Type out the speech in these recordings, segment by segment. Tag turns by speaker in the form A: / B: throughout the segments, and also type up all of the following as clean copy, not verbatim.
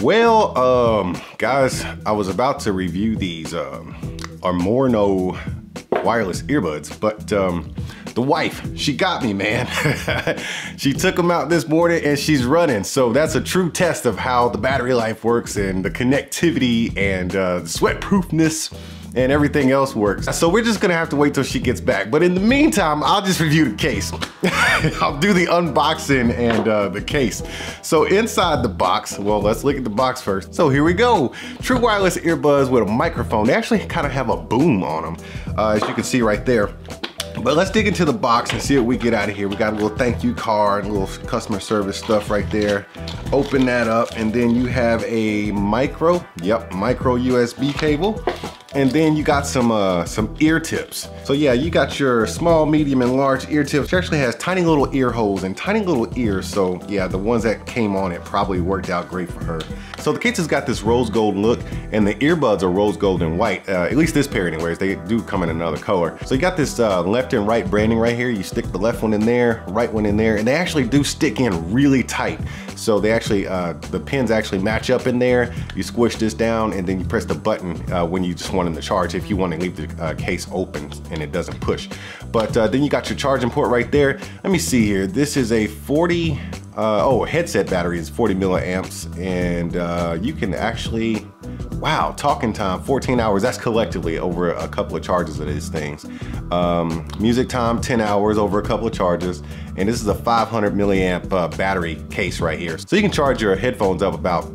A: Well, guys, I was about to review these Amorno wireless earbuds, but the wife, she got me, man. She took them out this morning and she's running. So that's a true test of how the battery life works and the connectivity and the sweatproofness and everything else works. So we're just gonna have to wait till she gets back. But in the meantime, I'll just review the case. I'll do the unboxing and the case. So inside the box, well, let's look at the box first. So here we go. True wireless earbuds with a microphone. They actually kind of have a boom on them, as you can see right there. But let's dig into the box and see what we get out of here. We got a little thank you card, a little customer service stuff right there. Open that up, and then you have a micro USB cable. And then you got some ear tips. So yeah, you got your small, medium, and large ear tips. She actually has tiny little ear holes and tiny little ears. So yeah, the ones that came on it probably worked out great for her. So the case has got this rose gold look, and the earbuds are rose gold and white. At least this pair anyways, they do come in another color. So you got this left and right branding right here. You stick the left one in there, right one in there, and they actually do stick in really tight. So they actually, the pins actually match up in there. You squish this down and then you press the button when you just want them to charge, if you want to leave the case open and it doesn't push. But then you got your charging port right there. Let me see here. This is a 40, headset battery is 40 milliamps, and you can actually, wow, talking time, 14 hours. That's collectively over a couple of charges of these things. Music time, 10 hours over a couple of charges. And this is a 500 milliamp battery case right here. So you can charge your headphones up about,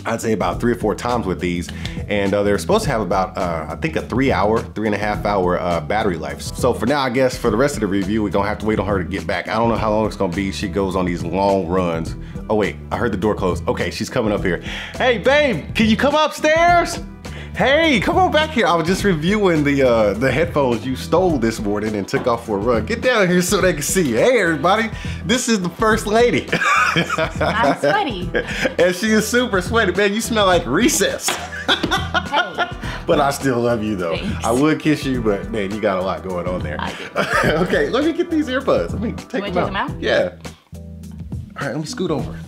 A: I'd say about 3 or 4 times with these. And they're supposed to have about, I think a 3.5 hour battery life. So for now, I guess for the rest of the review, we're gonna have to wait on her to get back. I don't know how long it's gonna be. She goes on these long runs. Oh wait, I heard the door close. Okay, she's coming up here. Hey babe, can you come upstairs? Hey, come on back here. I was just reviewing the headphones you stole this morning and took off for a run. Get down here so they can see you. Hey everybody, this is the first lady.
B: I'm sweaty.
A: And she is super sweaty. Man, you smell like recess.
B: Hey.
A: But I still love you though.
B: Thanks.
A: I would kiss you, but man, you got a lot going on there.
B: I do.
A: Okay, let me get these earbuds. Let me take them out. Yeah. All right, let me scoot over.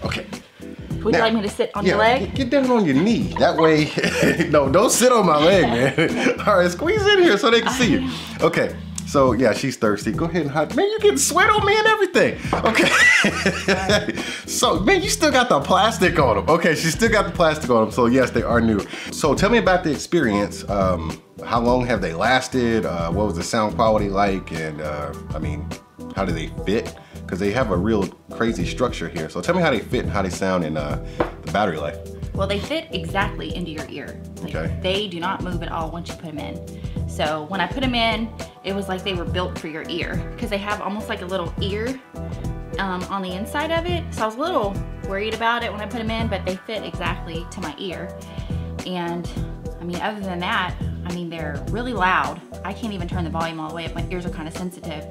A: Okay.
B: Would you like me to sit on your leg?
A: Get down on your knee. That way, no, don't sit on my leg, man. All right, squeeze in here so they can see you. Okay, so yeah, she's thirsty. Go ahead and hide. Man, you getting sweat on me and everything. Okay. So, man, you still got the plastic on them. Okay, she still got the plastic on them, so yes, they are new. So tell me about the experience. How long have they lasted? What was the sound quality like? And I mean, how do they fit? Because they have a real crazy structure here. So tell me how they fit and how they sound in the battery life.
B: Well, they fit exactly into your ear. Like,
A: okay.
B: They do not move at all once you put them in. So when I put them in, it was like they were built for your ear, because they have almost like a little ear on the inside of it. So I was a little worried about it when I put them in, but they fit exactly to my ear. And I mean, other than that, I mean, they're really loud. I can't even turn the volume all the way up. My ears are kind of sensitive,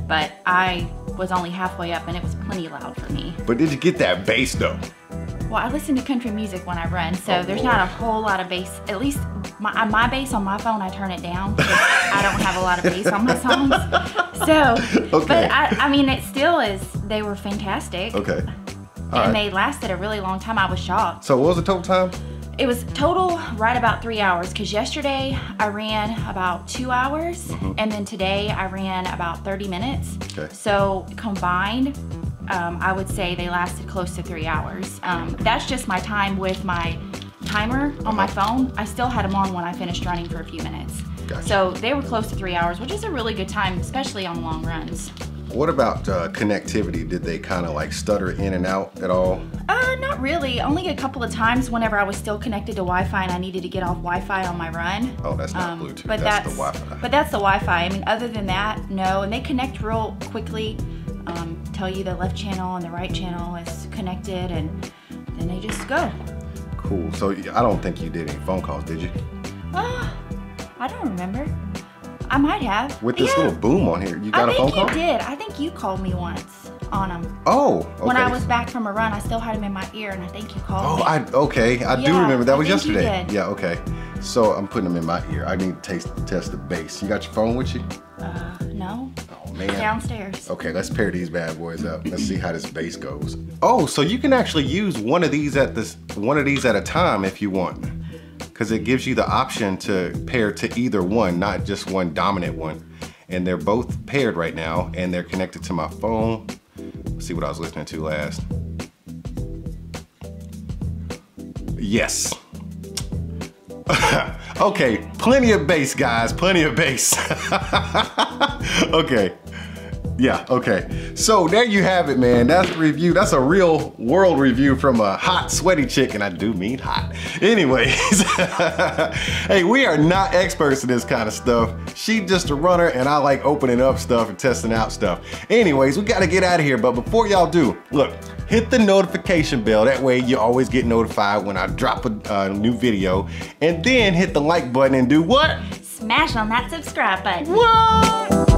B: but I was only halfway up and it was plenty loud for me.
A: But did you get that bass though?
B: Well, I listen to country music when I run, so there's not a whole lot of bass. At least my bass on my phone, I turn it down because I don't have a lot of bass on my songs. So, okay. But I mean, it still is, they were fantastic.
A: Okay.
B: And they lasted a really long time. I was shocked.
A: So what was the total time?
B: It was total right about 3 hours, because yesterday I ran about 2 hours, and then today I ran about 30 minutes. Okay. So combined, I would say they lasted close to 3 hours. That's just my time with my timer on my phone. I still had them on when I finished running for a few minutes. Gotcha. So they were close to 3 hours, which is a really good time, especially on long runs.
A: What about connectivity? Did they kind of like stutter in and out at all?
B: Not really. Only a couple of times whenever I was still connected to Wi-Fi and I needed to get off Wi-Fi on my run.
A: Oh, that's not Bluetooth,
B: but
A: that's the Wi-Fi. But
B: that's the Wi-Fi. I mean, other than that, no. And they connect real quickly, tell you the left channel and the right channel is connected, and then they just go.
A: Cool. So I don't think you did any phone calls, did you?
B: I don't remember. I might have.
A: With this little boom on here, you got a phone call?
B: I think you did. I think you called me once on them.
A: Oh, okay.
B: When I was back from a run, I still had them in my ear, and I think you called me.
A: I do remember. That was yesterday.
B: You did.
A: Yeah, okay. So I'm putting them in my ear. I need to test the bass. You got your phone with you?
B: No.
A: Oh man.
B: Downstairs.
A: Okay, let's pair these bad boys up. Let's see how this bass goes. Oh, so you can actually use one of these at a time if you want, because it gives you the option to pair to either one, not just one dominant one. And they're both paired right now, and they're connected to my phone. Let's see what I was listening to last. Yes. Okay, plenty of bass, guys, plenty of bass. Okay, yeah, okay. So there you have it, man. That's the review. That's a real world review from a hot, sweaty chick, and I do mean hot. Anyways, hey, we are not experts in this kind of stuff. She's just a runner, and I like opening up stuff and testing out stuff. Anyways, we gotta get out of here, but before y'all do, look, hit the notification bell. That way you always get notified when I drop a new video. And then hit the like button and do what?
B: Smash on that subscribe button.
A: What?